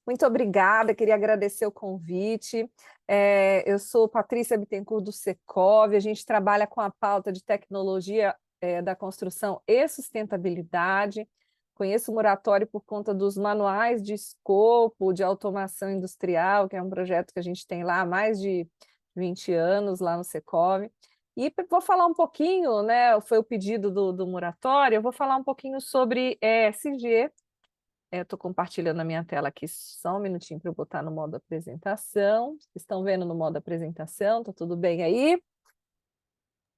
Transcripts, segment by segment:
Muito obrigada, queria agradecer o convite. Eu sou Patrícia Bittencourt do Secov, a gente trabalha com a pauta de tecnologia da construção e sustentabilidade. Conheço o Muratório por conta dos manuais de escopo de automação industrial, que é um projeto que a gente tem lá há mais de 20 anos, lá no Secov. E vou falar um pouquinho, né? Foi o pedido do Muratório, eu vou falar um pouquinho sobre ESG. Estou compartilhando a minha tela aqui só um minutinho para eu botar no modo apresentação. Estão vendo no modo apresentação? Tá tudo bem aí?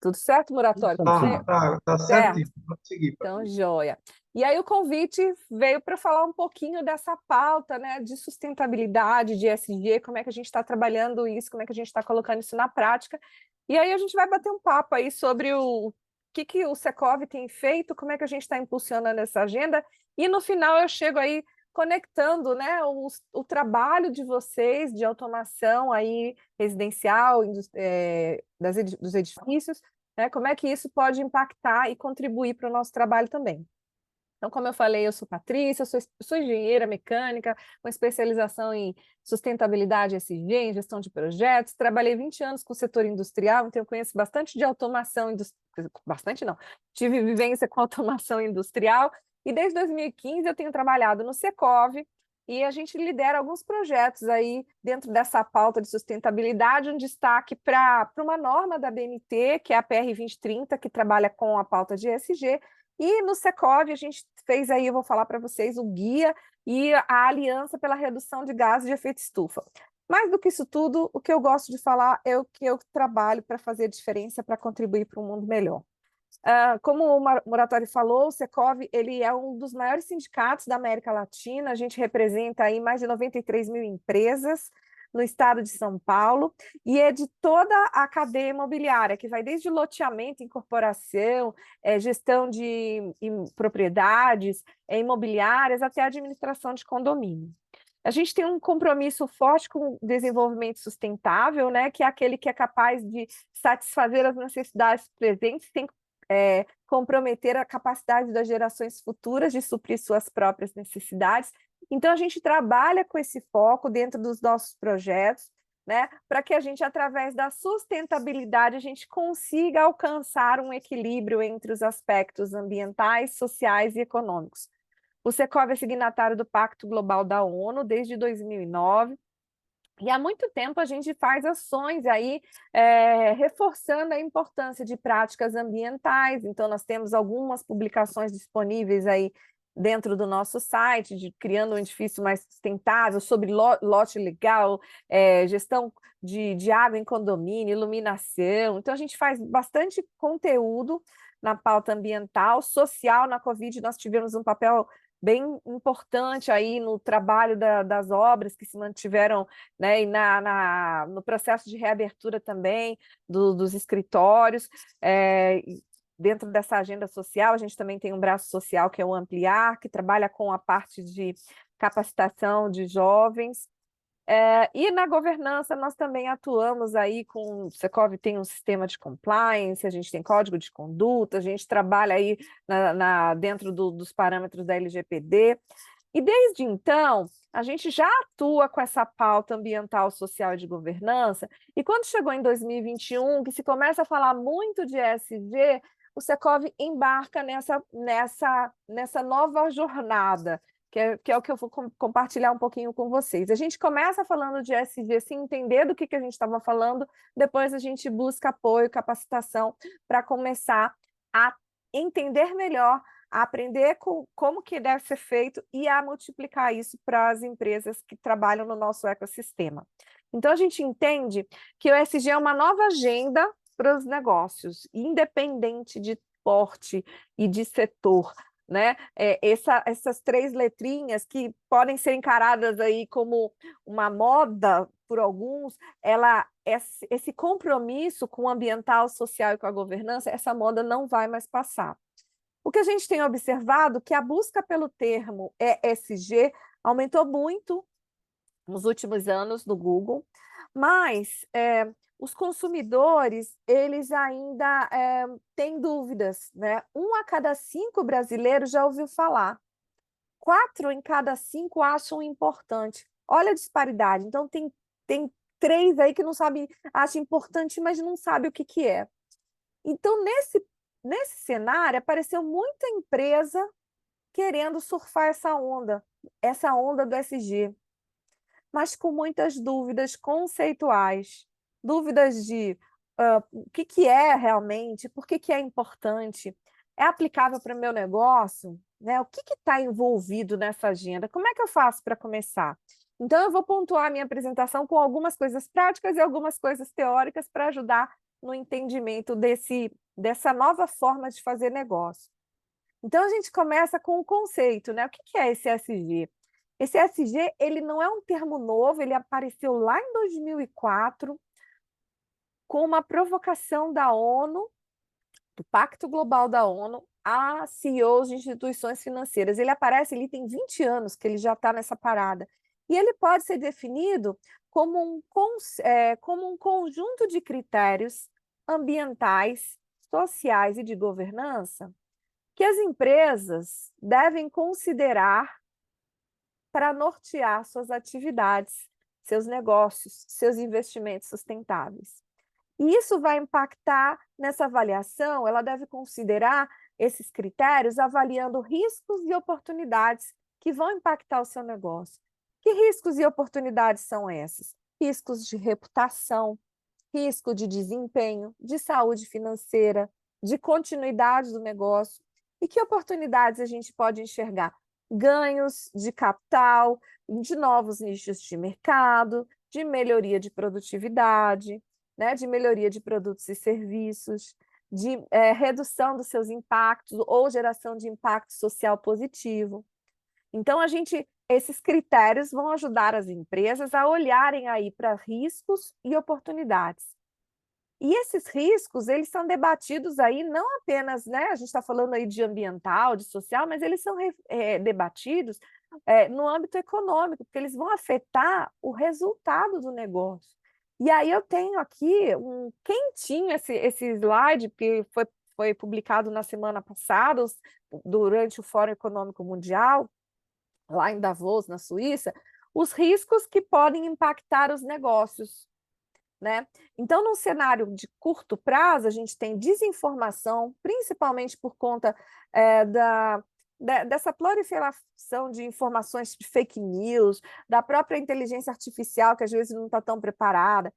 Tudo certo, Muratório, com você? Tá Certo? certíssimo. Pode seguir, Então, Patrícia. joia. E aí o convite veio para falar um pouquinho dessa pauta, né, de sustentabilidade, de ESG, como é que a gente está trabalhando isso, como é que a gente está colocando isso na prática. E aí a gente vai bater um papo aí sobre o que o Secov tem feito, como é que a gente está impulsionando essa agenda, e no final eu chego aí conectando, né, o trabalho de vocês de automação aí residencial, dos edifícios, né, como é que isso pode impactar e contribuir para o nosso trabalho também. Então, como eu falei, eu sou Patrícia, sou engenheira mecânica, com especialização em sustentabilidade ESG, em gestão de projetos, trabalhei 20 anos com o setor industrial, então eu conheço bastante de automação industrial, bastante não, tive vivência com automação industrial, e desde 2015 eu tenho trabalhado no Secov, e a gente lidera alguns projetos aí dentro dessa pauta de sustentabilidade, um destaque para uma norma da BNT, que é a PR 2030, que trabalha com a pauta de ESG, e no Secov a gente fez aí, eu vou falar para vocês, o guia e a aliança pela redução de gases de efeito estufa. Mais do que isso tudo, o que eu gosto de falar é o que eu trabalho para fazer diferença, para contribuir para um mundo melhor. Como o Muratório falou, o Secov ele é um dos maiores sindicatos da América Latina, a gente representa aí mais de 93 mil empresas no estado de São Paulo, e é de toda a cadeia imobiliária, que vai desde loteamento, incorporação, gestão de propriedades imobiliárias, até a administração de condomínio. A gente tem um compromisso forte com o desenvolvimento sustentável, né, que é aquele que é capaz de satisfazer as necessidades presentes sem comprometer a capacidade das gerações futuras de suprir suas próprias necessidades. Então, a gente trabalha com esse foco dentro dos nossos projetos, né, para que a gente, através da sustentabilidade, a gente consiga alcançar um equilíbrio entre os aspectos ambientais, sociais e econômicos. O Secov é signatário do Pacto Global da ONU desde 2009, e há muito tempo a gente faz ações aí reforçando a importância de práticas ambientais. Então, nós temos algumas publicações disponíveis aí dentro do nosso site, criando um edifício mais sustentável, sobre lote legal, gestão de água em condomínio, iluminação. Então, a gente faz bastante conteúdo na pauta ambiental, social. Na Covid, nós tivemos um papel bem importante aí no trabalho das obras que se mantiveram, né, e no processo de reabertura também dos escritórios. Dentro dessa agenda social, a gente também tem um braço social, que é o Ampliar, que trabalha com a parte de capacitação de jovens. E na governança nós também atuamos aí com, o Secov tem um sistema de compliance, a gente tem código de conduta, a gente trabalha aí dentro dos parâmetros da LGPD, e desde então a gente já atua com essa pauta ambiental, social e de governança, e quando chegou em 2021, que se começa a falar muito de ESG, o Secov embarca nessa nova jornada, que é o que eu vou compartilhar um pouquinho com vocês. A gente começa falando de ESG, sem entender do que a gente estava falando, depois a gente busca apoio, capacitação, para começar a entender melhor, a aprender como que deve ser feito e a multiplicar isso para as empresas que trabalham no nosso ecossistema. Então, a gente entende que o ESG é uma nova agenda para os negócios, independente de porte e de setor, né? Essas três letrinhas que podem ser encaradas aí como uma moda por alguns, esse compromisso com o ambiental, social e com a governança, essa moda não vai mais passar. O que a gente tem observado é que a busca pelo termo ESG aumentou muito nos últimos anos no Google, mas os consumidores, eles ainda têm dúvidas, né? 1 a cada 5 brasileiros já ouviu falar, 4 em cada 5 acham importante. Olha a disparidade. Então, tem 3 aí que não sabe, acha importante, mas não sabe o que que é. Então, nesse cenário, apareceu muita empresa querendo surfar essa onda do ESG, mas com muitas dúvidas conceituais, dúvidas de o que que é realmente, por que que é importante, é aplicável para o meu negócio, né? O que está envolvido nessa agenda? Como é que eu faço para começar? Então, eu vou pontuar a minha apresentação com algumas coisas práticas e algumas coisas teóricas para ajudar no entendimento dessa nova forma de fazer negócio. Então, a gente começa com o conceito, né? O que que é esse ESG? Esse ESG, ele não é um termo novo, ele apareceu lá em 2004 com uma provocação da ONU, do Pacto Global da ONU, a CEOs de instituições financeiras. Ele tem 20 anos que ele já está nessa parada. E ele pode ser definido como um conjunto de critérios ambientais, sociais e de governança que as empresas devem considerar para nortear suas atividades, seus negócios, seus investimentos sustentáveis. E isso vai impactar nessa avaliação, ela deve considerar esses critérios avaliando riscos e oportunidades que vão impactar o seu negócio. Que riscos e oportunidades são esses? Riscos de reputação, risco de desempenho, de saúde financeira, de continuidade do negócio. E que oportunidades a gente pode enxergar? Ganhos de capital, de novos nichos de mercado, de melhoria de produtividade, né, de melhoria de produtos e serviços, de redução dos seus impactos ou geração de impacto social positivo. Então, esses critérios vão ajudar as empresas a olharem aí para riscos e oportunidades. E esses riscos, eles são debatidos aí não apenas, né, a gente está falando aí de ambiental, de social, mas eles são debatidos no âmbito econômico, porque eles vão afetar o resultado do negócio. E aí eu tenho aqui um quentinho esse slide, que foi publicado na semana passada, durante o Fórum Econômico Mundial, lá em Davos, na Suíça, os riscos que podem impactar os negócios, né? Então, num cenário de curto prazo, a gente tem desinformação, principalmente por conta dessa proliferação de informações de fake news, da própria inteligência artificial, que às vezes não está tão preparada.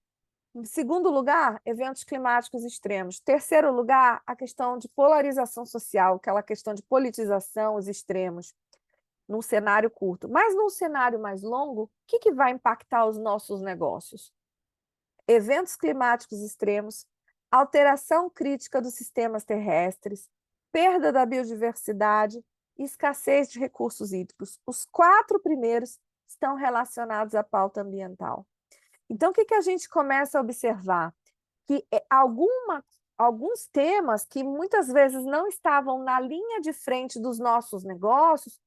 Em segundo lugar, eventos climáticos extremos. Terceiro lugar, a questão de polarização social, aquela questão de politização, os extremos, num cenário curto. Mas num cenário mais longo, o que vai impactar os nossos negócios? Eventos climáticos extremos, alteração crítica dos sistemas terrestres, perda da biodiversidade e escassez de recursos hídricos. Os 4 primeiros estão relacionados à pauta ambiental. Então, o que a gente começa a observar? Que alguns temas que muitas vezes não estavam na linha de frente dos nossos negócios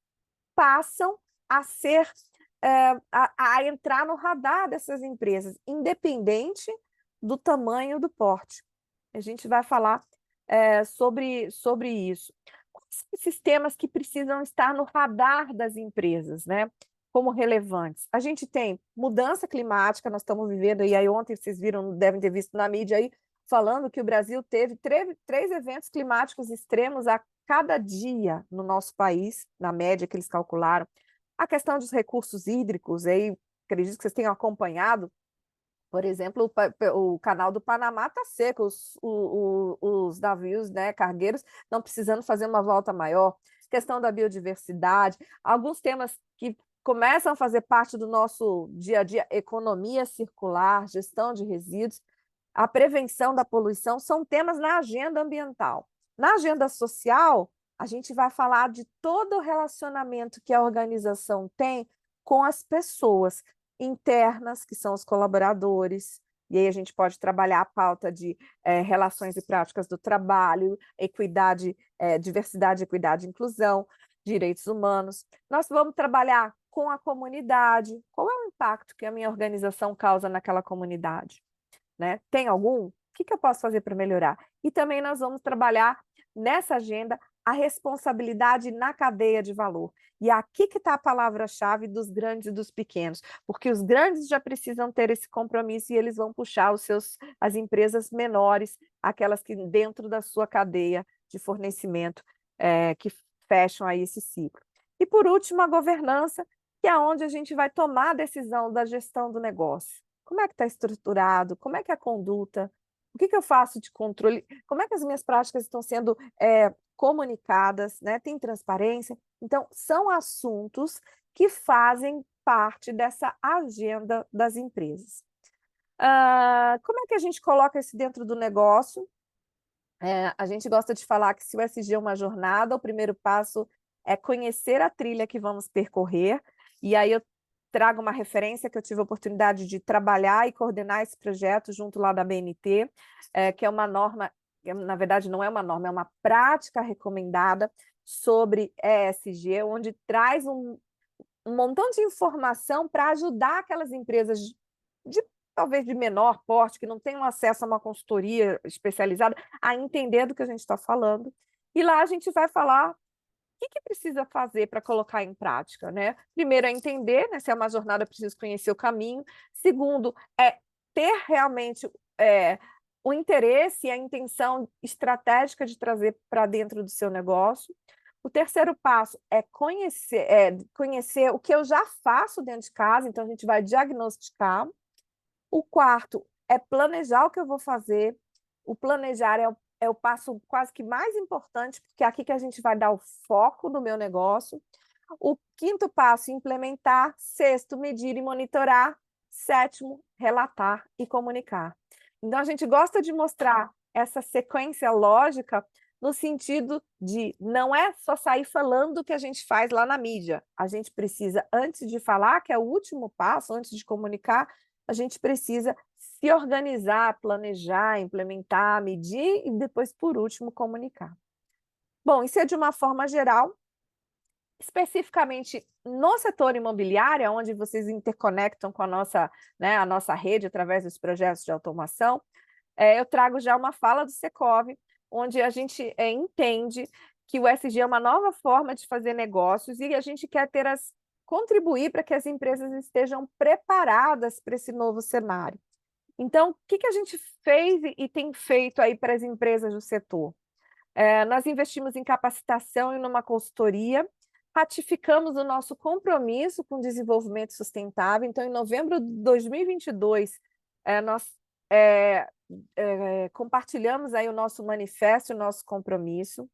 passam a ser a entrar no radar dessas empresas, independente do tamanho do porte. A gente vai falar sobre isso. Quais são esses temas que precisam estar no radar das empresas, né? Como relevantes? A gente tem mudança climática, nós estamos vivendo, e aí ontem vocês viram, devem ter visto na mídia aí, falando que o Brasil teve 3 eventos climáticos extremos a cada dia no nosso país, na média que eles calcularam. A questão dos recursos hídricos, aí acredito que vocês tenham acompanhado, por exemplo, o canal do Panamá está seco, os navios, né, cargueiros estão precisando fazer uma volta maior. Questão da biodiversidade, alguns temas que começam a fazer parte do nosso dia a dia, economia circular, gestão de resíduos, a prevenção da poluição, são temas na agenda ambiental. Na agenda social, a gente vai falar de todo o relacionamento que a organização tem com as pessoas internas, que são os colaboradores, e aí a gente pode trabalhar a pauta de relações e práticas do trabalho, equidade, diversidade, equidade e inclusão, direitos humanos. Nós vamos trabalhar com a comunidade. Qual é o impacto que a minha organização causa naquela comunidade? Né? Tem algum? O que eu posso fazer para melhorar? E também nós vamos trabalhar nessa agenda a responsabilidade na cadeia de valor. E aqui que está a palavra-chave dos grandes e dos pequenos, porque os grandes já precisam ter esse compromisso e eles vão puxar as empresas menores, aquelas que dentro da sua cadeia de fornecimento, que fecham aí esse ciclo. E por último, a governança, que é onde a gente vai tomar a decisão da gestão do negócio. Como é que está estruturado? Como é que é a conduta? O que eu faço de controle? Como é que as minhas práticas estão sendo comunicadas, né? Tem transparência? Então, são assuntos que fazem parte dessa agenda das empresas. Como é que a gente coloca isso dentro do negócio? A gente gosta de falar que se o SG é uma jornada, o primeiro passo é conhecer a trilha que vamos percorrer, e aí eu trago uma referência que eu tive a oportunidade de trabalhar e coordenar esse projeto junto lá da BNT, que é uma norma, na verdade não é uma norma, é uma prática recomendada sobre ESG, onde traz um montão de informação para ajudar aquelas empresas talvez de menor porte, que não tenham acesso a uma consultoria especializada, a entender do que a gente está falando. E lá a gente vai falar o que precisa fazer para colocar em prática, né? Primeiro é entender, né, se é uma jornada, é preciso conhecer o caminho. Segundo, é ter realmente o interesse e a intenção estratégica de trazer para dentro do seu negócio. O terceiro passo é conhecer o que eu já faço dentro de casa, então a gente vai diagnosticar. O quarto é planejar o que eu vou fazer. O planejar é o passo quase que mais importante, porque é aqui que a gente vai dar o foco do meu negócio. O quinto passo, implementar. Sexto, medir e monitorar. Sétimo, relatar e comunicar. Então, a gente gosta de mostrar essa sequência lógica no sentido de não é só sair falando o que a gente faz lá na mídia. A gente precisa, antes de falar, que é o último passo, antes de comunicar, a gente precisa se organizar, planejar, implementar, medir e depois, por último, comunicar. Bom, isso é de uma forma geral. Especificamente no setor imobiliário, onde vocês interconectam com a nossa rede através dos projetos de automação, eu trago já uma fala do Secov, onde a gente entende que o SG é uma nova forma de fazer negócios e a gente quer contribuir para que as empresas estejam preparadas para esse novo cenário. Então, o que a gente fez e tem feito aí para as empresas do setor? Nós investimos em capacitação e numa consultoria, ratificamos o nosso compromisso com o desenvolvimento sustentável. Então, em novembro de 2022, nós compartilhamos aí o nosso manifesto, o nosso compromisso.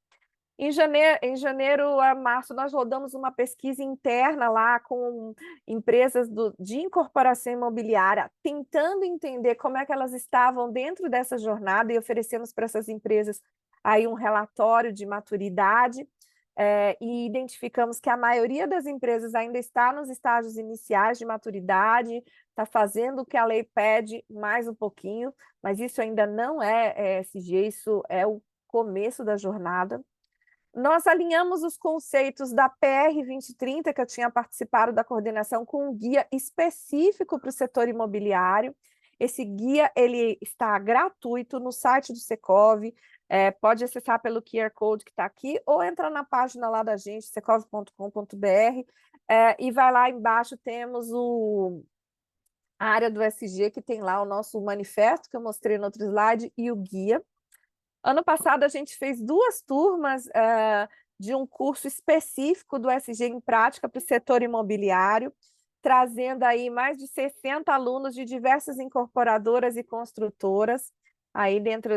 Em janeiro a março, nós rodamos uma pesquisa interna lá com empresas de incorporação imobiliária, tentando entender como é que elas estavam dentro dessa jornada e oferecemos para essas empresas aí um relatório de maturidade, e identificamos que a maioria das empresas ainda está nos estágios iniciais de maturidade, está fazendo o que a lei pede mais um pouquinho, mas isso ainda não é ESG, isso é o começo da jornada. Nós alinhamos os conceitos da PR 2030, que eu tinha participado da coordenação, com um guia específico para o setor imobiliário. Esse guia ele está gratuito no site do Secov, pode acessar pelo QR Code que está aqui, ou entrar na página lá da gente, secov.com.br, e vai lá embaixo, temos a área do SG, que tem lá o nosso manifesto, que eu mostrei no outro slide, e o guia. Ano passado, a gente fez 2 turmas de um curso específico do SG em prática para o setor imobiliário, trazendo aí mais de 60 alunos de diversas incorporadoras e construtoras, aí dentro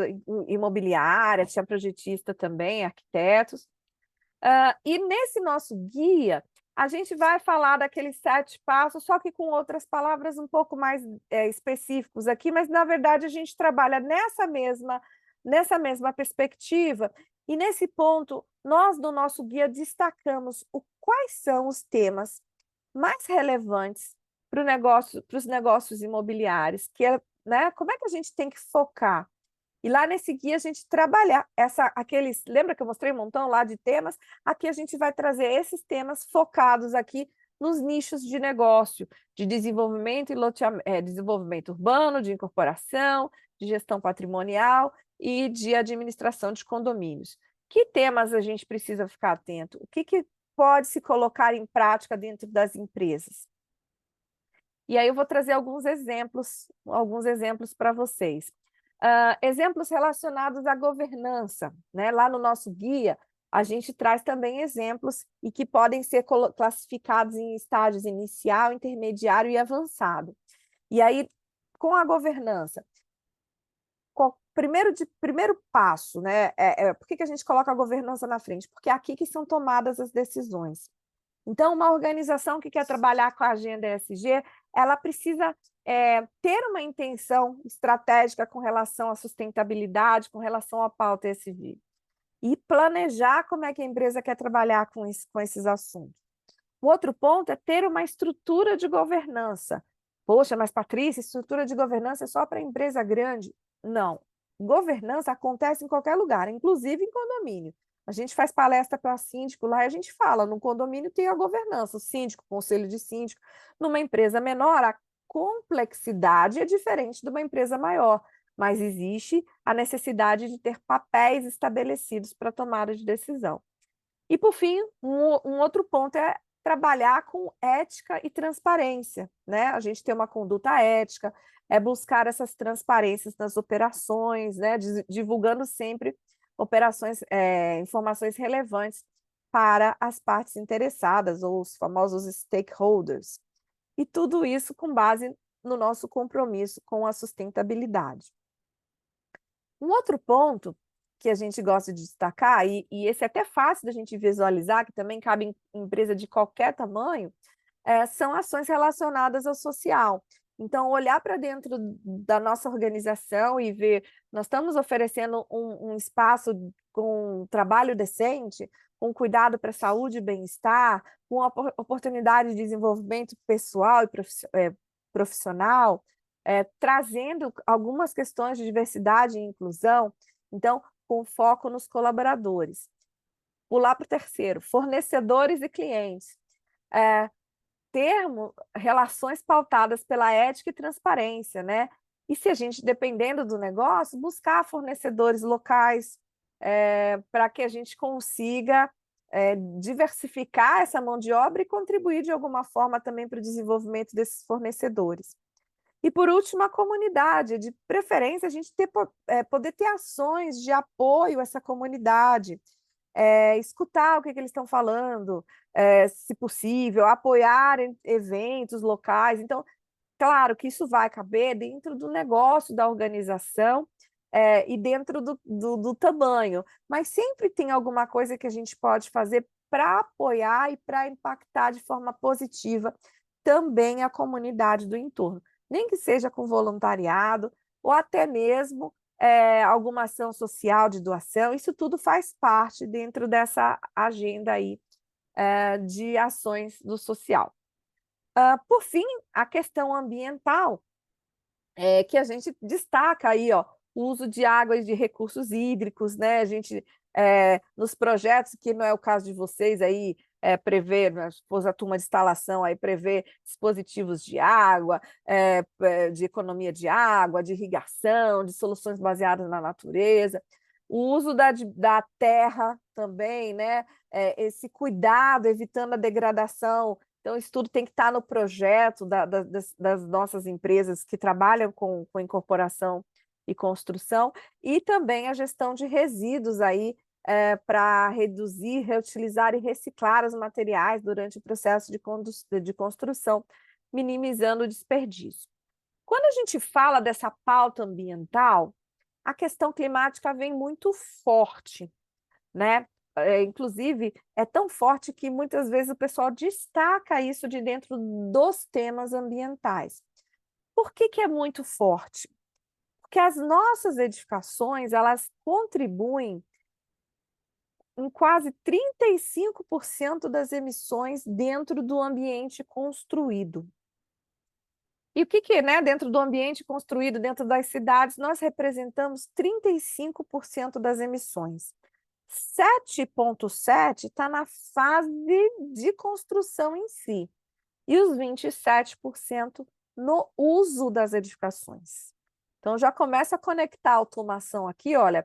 imobiliária, tinha projetista também, arquitetos. E nesse nosso guia, a gente vai falar daqueles 7 passos, só que com outras palavras um pouco mais específicos aqui, mas na verdade a gente trabalha nessa mesma perspectiva, e nesse ponto, nós no nosso guia destacamos quais são os temas mais relevantes para os negócios imobiliários, que né, como é que a gente tem que focar? E lá nesse guia a gente trabalha lembra que eu mostrei um montão lá de temas? Aqui a gente vai trazer esses temas focados aqui nos nichos de negócio, de desenvolvimento e desenvolvimento urbano, de incorporação, de gestão patrimonial e de administração de condomínios. Que temas a gente precisa ficar atento? O que pode se colocar em prática dentro das empresas? E aí eu vou trazer alguns exemplos para vocês. Exemplos relacionados à governança, né? Lá no nosso guia, a gente traz também exemplos e que podem ser classificados em estágios inicial, intermediário e avançado. E aí, com a governança, primeiro passo, né? Por que a gente coloca a governança na frente? Porque é aqui que são tomadas as decisões. Então, uma organização que quer trabalhar com a agenda ESG, ela precisa ter uma intenção estratégica com relação à sustentabilidade, com relação à pauta ESG, e planejar como é que a empresa quer trabalhar com esses assuntos. O outro ponto é ter uma estrutura de governança. Poxa, mas Patrícia, estrutura de governança é só para empresa grande? Não. Governança acontece em qualquer lugar, inclusive em condomínio. A gente faz palestra para síndico lá e a gente fala, no condomínio tem a governança, o síndico, o conselho de síndico. Numa empresa menor, a complexidade é diferente de uma empresa maior, mas existe a necessidade de ter papéis estabelecidos para tomada de decisão. E, por fim, um outro ponto é trabalhar com ética e transparência, né? A gente tem uma conduta ética, é buscar essas transparências nas operações, né? Divulgando sempre informações relevantes para as partes interessadas, ou os famosos stakeholders. E tudo isso com base no nosso compromisso com a sustentabilidade. Um outro ponto que a gente gosta de destacar, e esse é até fácil da gente visualizar, que também cabe em empresa de qualquer tamanho, são ações relacionadas ao social. Então, olhar para dentro da nossa organização e ver, nós estamos oferecendo um espaço com trabalho decente, com cuidado para a saúde e bem-estar, com oportunidade de desenvolvimento pessoal e profissional, trazendo algumas questões de diversidade e inclusão, então, com foco nos colaboradores. Pular para o terceiro, fornecedores e clientes. Termos relações pautadas pela ética e transparência, né? E se a gente, dependendo do negócio, buscar fornecedores locais para que a gente consiga diversificar essa mão de obra e contribuir de alguma forma também para o desenvolvimento desses fornecedores. E, por último, a comunidade, de preferência, a gente poder ter ações de apoio a essa comunidade, escutar o que eles estão falando, se possível, apoiar eventos locais. Então, claro que isso vai caber dentro do negócio da organização e dentro do tamanho, mas sempre tem alguma coisa que a gente pode fazer para apoiar e para impactar de forma positiva também a comunidade do entorno, nem que seja com voluntariado ou até mesmo alguma ação social de doação. Isso tudo faz parte dentro dessa agenda aí de ações do social. Por fim, a questão ambiental, que a gente destaca aí, ó, o uso de água e de recursos hídricos, né? A gente, nos projetos, que não é o caso de vocês aí, prever, né, a turma de instalação aí prever dispositivos de água, de economia de água, de irrigação, de soluções baseadas na natureza, o uso da terra também, né? Esse cuidado, evitando a degradação. Então, isso tudo tem que estar no projeto das nossas empresas que trabalham com incorporação e construção, e também a gestão de resíduos aí, para reduzir, reutilizar e reciclar os materiais durante o processo de construção, minimizando o desperdício. Quando a gente fala dessa pauta ambiental, a questão climática vem muito forte, né? Inclusive, é tão forte que muitas vezes o pessoal destaca isso de dentro dos temas ambientais. Por que é muito forte? Porque as nossas edificações, elas contribuem em quase 35% das emissões dentro do ambiente construído. E o que, né, dentro do ambiente construído, dentro das cidades, nós representamos 35% das emissões. 7,7% está na fase de construção em si, e os 27% no uso das edificações. Então, já começa a conectar a automação aqui, olha,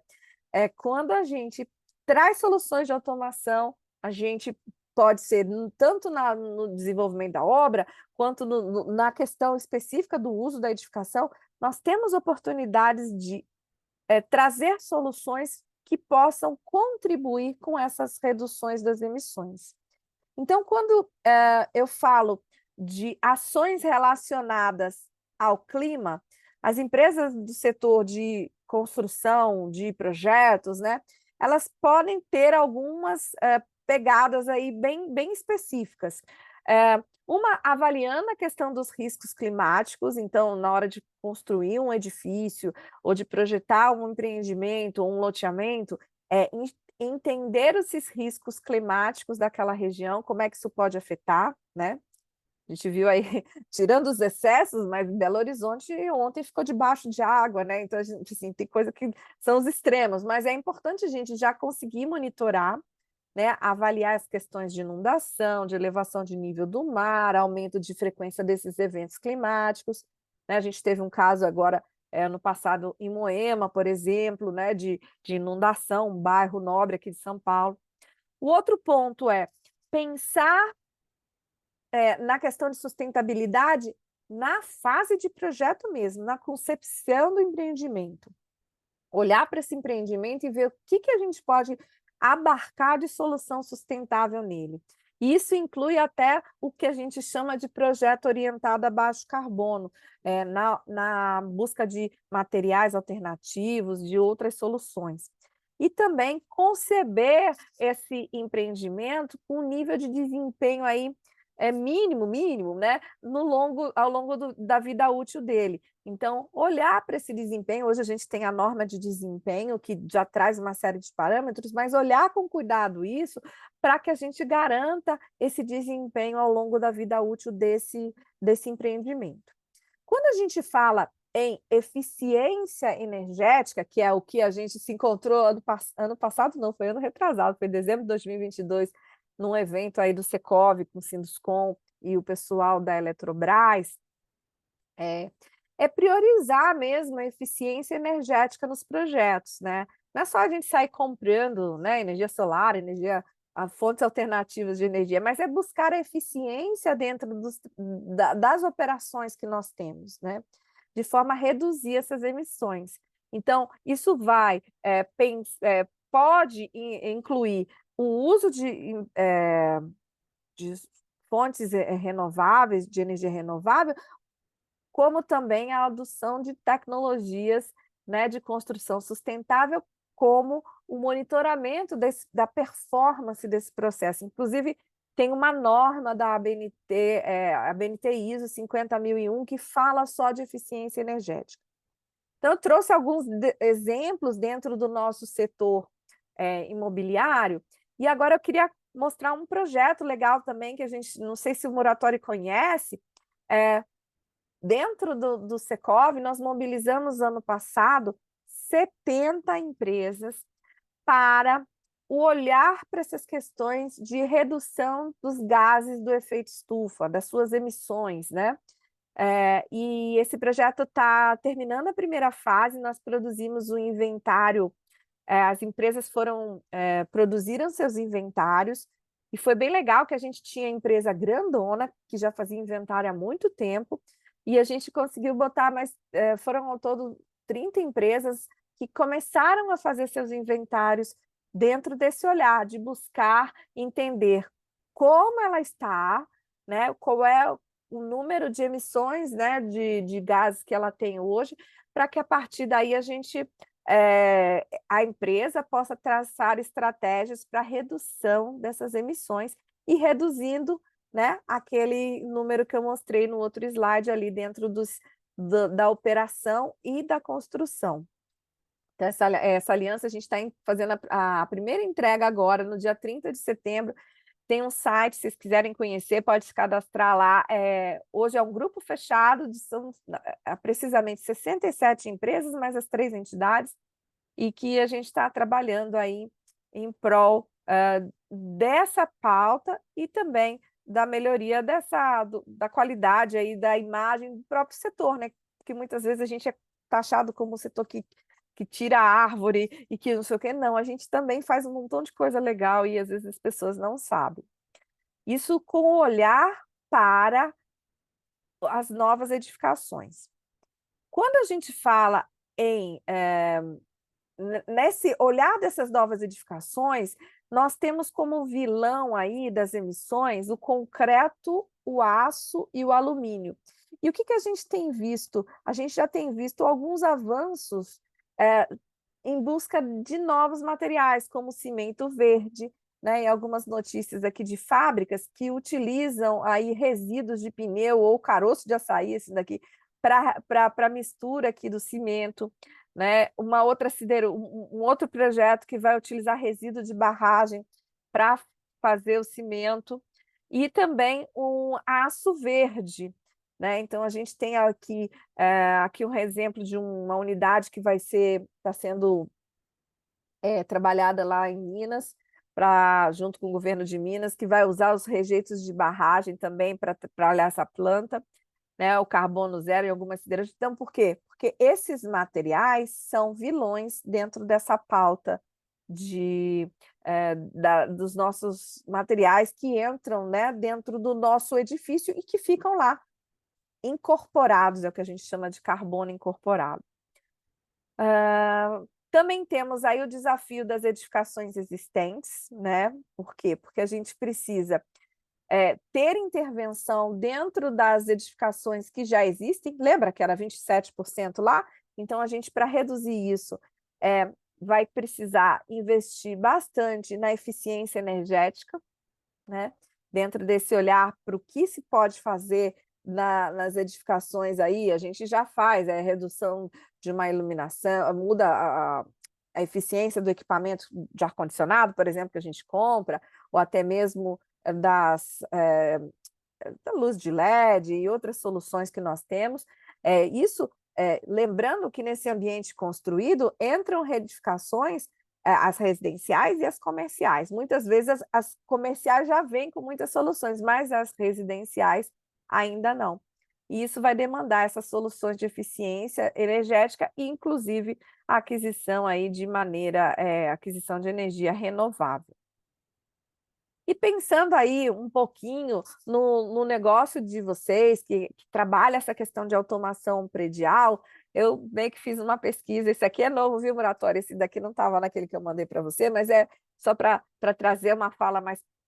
quando a gente traz soluções de automação, a gente pode ser tanto no desenvolvimento da obra, quanto na questão específica do uso da edificação, nós temos oportunidades de trazer soluções que possam contribuir com essas reduções das emissões. Então, quando eu falo de ações relacionadas ao clima, as empresas do setor de construção, de projetos, né, elas podem ter algumas pegadas aí bem específicas. Uma avaliando a questão dos riscos climáticos, então, na hora de construir um edifício ou de projetar um empreendimento ou um loteamento, entender esses riscos climáticos daquela região, como é que isso pode afetar, né? A gente viu aí, tirando os excessos, mas Belo Horizonte ontem ficou debaixo de água, né? Então, a gente, assim, tem coisa que são os extremos, mas é importante a gente já conseguir monitorar, né, avaliar as questões de inundação, de elevação de nível do mar, aumento de frequência desses eventos climáticos, né? A gente teve um caso agora, no passado, em Moema, por exemplo, né, de inundação, um bairro nobre aqui de São Paulo. O outro ponto é pensar na questão de sustentabilidade na fase de projeto mesmo, na concepção do empreendimento. Olhar para esse empreendimento e ver o que a gente pode abarcar de solução sustentável nele. Isso inclui até o que a gente chama de projeto orientado a baixo carbono, na busca de materiais alternativos, de outras soluções. E também conceber esse empreendimento com um nível de desempenho aí, mínimo, né, ao longo da vida útil dele. Então, olhar para esse desempenho, hoje a gente tem a norma de desempenho, que já traz uma série de parâmetros, mas olhar com cuidado isso, para que a gente garanta esse desempenho ao longo da vida útil desse empreendimento. Quando a gente fala em eficiência energética, que é o que a gente se encontrou ano passado, não, foi ano retrasado, foi em dezembro de 2022, num evento aí do Secov, com o Sinduscom e o pessoal da Eletrobras, é priorizar mesmo a eficiência energética nos projetos, né? Não é só a gente sair comprando, né, energia solar, fontes alternativas de energia, mas é buscar a eficiência dentro das operações que nós temos, né? De forma a reduzir essas emissões. Então, isso pode incluir o uso de fontes renováveis, de energia renovável, como também a adoção de tecnologias, né, de construção sustentável, como o monitoramento da performance desse processo. Inclusive, tem uma norma da ABNT, a ABNT ISO 50001, que fala só de eficiência energética. Então, eu trouxe alguns exemplos dentro do nosso setor imobiliário, e agora eu queria mostrar um projeto legal também, que a gente, não sei se o Muratori conhece, dentro do Secov, nós mobilizamos ano passado 70 empresas para o olhar para essas questões de redução dos gases do efeito estufa, das suas emissões, né? E esse projeto está terminando a primeira fase, nós produzimos o inventário, as empresas produziram seus inventários, e foi bem legal que a gente tinha empresa grandona, que já fazia inventário há muito tempo, e a gente conseguiu botar foram ao todo 30 empresas que começaram a fazer seus inventários dentro desse olhar, de buscar entender como ela está, né, qual é o número de emissões, né, de gases que ela tem hoje, para que a partir daí a empresa possa traçar estratégias para redução dessas emissões e reduzindo, né, aquele número que eu mostrei no outro slide ali dentro da operação e da construção. Então, essa aliança a gente está fazendo a primeira entrega agora, no dia 30 de setembro. Tem um site, se vocês quiserem conhecer, pode se cadastrar lá. Hoje é um grupo fechado, são precisamente 67 empresas, mais as 3 entidades, e que a gente está trabalhando aí em prol dessa pauta e também da melhoria da qualidade aí da imagem do próprio setor, né? Porque muitas vezes a gente é taxado como um setor que que tira a árvore e que não sei o quê. Não, a gente também faz um montão de coisa legal e às vezes as pessoas não sabem. Isso com o olhar para as novas edificações. Quando a gente fala em nesse olhar dessas novas edificações, nós temos como vilão aí das emissões o concreto, o aço e o alumínio. E o que que a gente tem visto? A gente já tem visto alguns avanços em busca de novos materiais, como o cimento verde, né? E algumas notícias aqui de fábricas que utilizam aí resíduos de pneu ou caroço de açaí, esse daqui, para mistura aqui do cimento, né? Uma outra um outro projeto que vai utilizar resíduo de barragem para fazer o cimento, e também um aço verde, né? Então a gente tem aqui um exemplo de uma unidade que está sendo trabalhada lá em Minas, junto com o governo de Minas, que vai usar os rejeitos de barragem também para trabalhar essa planta, né, o carbono zero em algumas siderúrgicas. Então, por quê? Porque esses materiais são vilões dentro dessa pauta dos nossos materiais que entram, né, dentro do nosso edifício e que ficam lá incorporados, é o que a gente chama de carbono incorporado. Também temos aí o desafio das edificações existentes, né? Por quê? Porque a gente precisa ter intervenção dentro das edificações que já existem. Lembra que era 27% lá? Então, a gente, para reduzir isso, vai precisar investir bastante na eficiência energética, né? Dentro desse olhar para o que se pode fazer nas edificações aí, a gente já faz redução de uma iluminação, muda a eficiência do equipamento de ar-condicionado, por exemplo, que a gente compra, ou até mesmo da luz de LED e outras soluções que nós temos. Lembrando que nesse ambiente construído entram reedificações, as residenciais e as comerciais. Muitas vezes as comerciais já vêm com muitas soluções, mas as residenciais ainda não. E isso vai demandar essas soluções de eficiência energética e, inclusive, a aquisição aí aquisição de energia renovável. E pensando aí um pouquinho no negócio de vocês, que trabalha essa questão de automação predial, eu meio que fiz uma pesquisa. Esse aqui é novo, viu, Muratório? Esse daqui não estava naquele que eu mandei para você, mas é só para trazer uma fala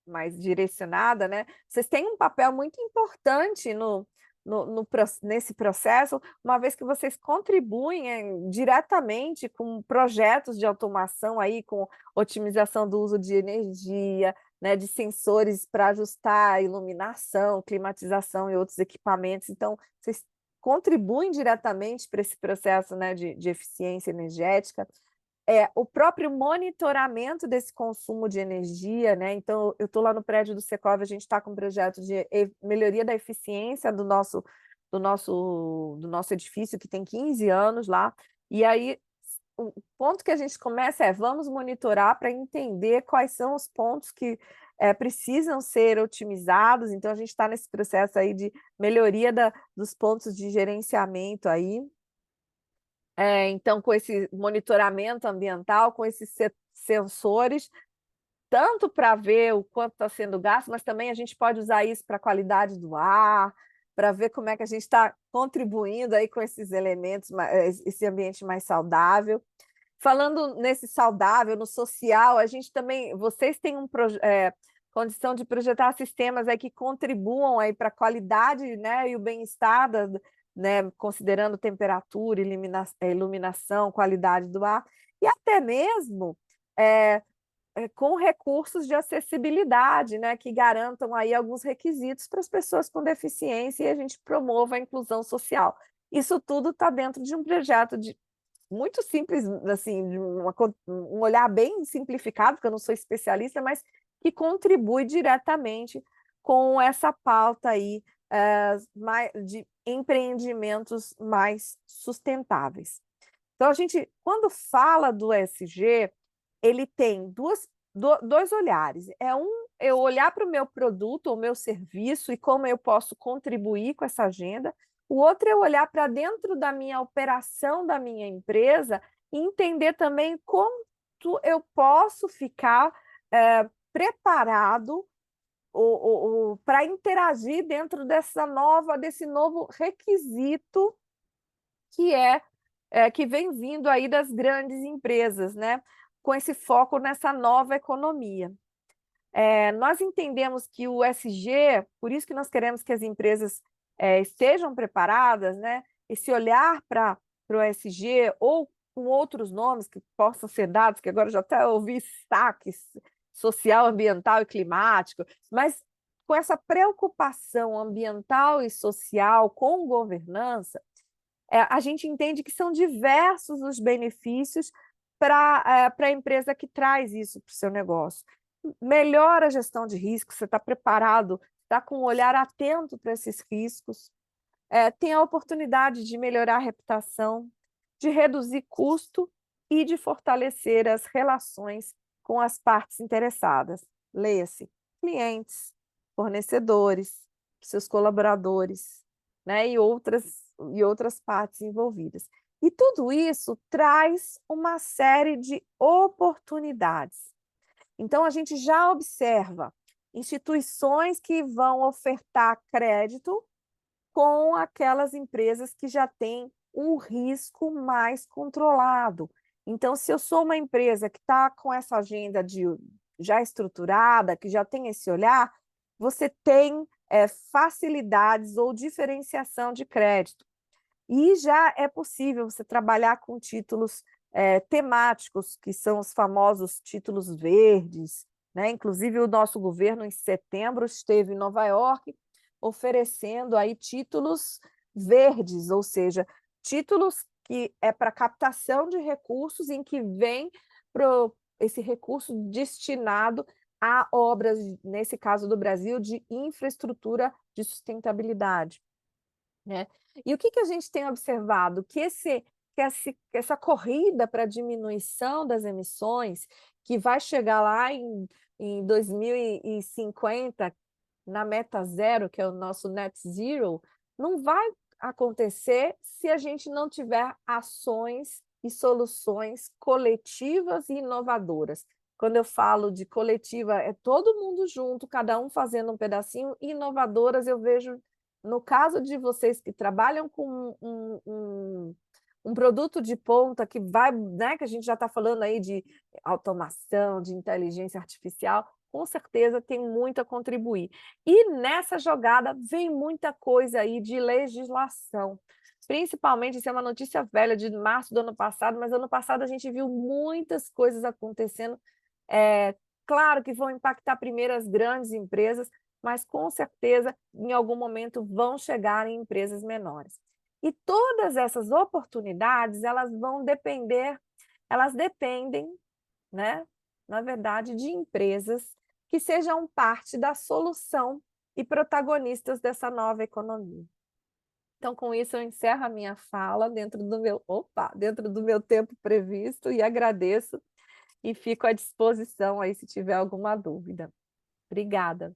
mais direcionada, né? Vocês têm um papel muito importante nesse processo, uma vez que vocês contribuem diretamente com projetos de automação aí, com otimização do uso de energia, né, de sensores para ajustar a iluminação, climatização e outros equipamentos. Então, vocês contribuem diretamente para esse processo, né, de eficiência energética. O próprio monitoramento desse consumo de energia, né? Então, eu estou lá no prédio do Secov, a gente está com um projeto de melhoria da eficiência do nosso edifício, que tem 15 anos lá, e aí o ponto que a gente começa vamos monitorar para entender quais são os pontos que precisam ser otimizados. Então, a gente está nesse processo aí de melhoria dos pontos de gerenciamento aí. Então, com esse monitoramento ambiental, com esses sensores, tanto para ver o quanto está sendo gasto, mas também a gente pode usar isso para a qualidade do ar, para ver como é que a gente está contribuindo aí com esses elementos, esse ambiente mais saudável. Falando nesse saudável, no social, a gente também, vocês têm condição de projetar sistemas aí que contribuam aí para a qualidade, né, e o bem-estar, né, considerando temperatura, iluminação, qualidade do ar, e até mesmo com recursos de acessibilidade, né, que garantam aí alguns requisitos para as pessoas com deficiência e a gente promova a inclusão social. Isso tudo está dentro de um projeto muito simples, assim, um olhar bem simplificado, porque eu não sou especialista, mas que contribui diretamente com essa pauta aí de empreendimentos mais sustentáveis. Então, a gente, quando fala do ESG, ele tem dois olhares. Eu olhar para o meu produto, o meu serviço e como eu posso contribuir com essa agenda. O outro é olhar para dentro da minha operação, da minha empresa, e entender também como eu posso ficar preparado para interagir dentro desse novo requisito que vem vindo aí das grandes empresas, né? Com esse foco nessa nova economia. Nós entendemos que o ESG, por isso que nós queremos que as empresas estejam preparadas, né? Esse olhar para o ESG, ou com outros nomes que possam ser dados, que agora eu já até ouvi saques, social, ambiental e climático, mas com essa preocupação ambiental e social com governança, a gente entende que são diversos os benefícios para a empresa que traz isso para o seu negócio. Melhora a gestão de riscos, você está preparado, está com um olhar atento para esses riscos, tem a oportunidade de melhorar a reputação, de reduzir custo e de fortalecer as relações com as partes interessadas. Leia-se, clientes, fornecedores, seus colaboradores, né, e outras partes envolvidas. E tudo isso traz uma série de oportunidades. Então, a gente já observa instituições que vão ofertar crédito com aquelas empresas que já têm um risco mais controlado. Então, se eu sou uma empresa que está com essa agenda já estruturada, que já tem esse olhar, você tem facilidades ou diferenciação de crédito. E já é possível você trabalhar com títulos temáticos, que são os famosos títulos verdes, né? Inclusive, o nosso governo, em setembro, esteve em Nova York oferecendo aí títulos verdes, ou seja, títulos que é para captação de recursos, em que vem esse recurso destinado a obras, nesse caso do Brasil, de infraestrutura de sustentabilidade, né? E o que a gente tem observado? Que essa corrida para a diminuição das emissões, que vai chegar lá em 2050, na meta zero, que é o nosso net zero, não vai acontecer se a gente não tiver ações e soluções coletivas e inovadoras. Quando eu falo de coletiva, é todo mundo junto, cada um fazendo um pedacinho, e inovadoras eu vejo, no caso de vocês que trabalham com um produto de ponta que vai, né, que a gente já está falando aí de automação, de inteligência artificial, com certeza tem muito a contribuir. E nessa jogada vem muita coisa aí de legislação, principalmente, isso é uma notícia velha de março do ano passado, mas ano passado a gente viu muitas coisas acontecendo, claro que vão impactar primeiro as grandes empresas, mas com certeza em algum momento vão chegar em empresas menores. E todas essas oportunidades, elas dependem, né, na verdade, de empresas que sejam parte da solução e protagonistas dessa nova economia. Então, com isso, eu encerro a minha fala dentro do meu tempo previsto, e agradeço e fico à disposição aí se tiver alguma dúvida. Obrigada.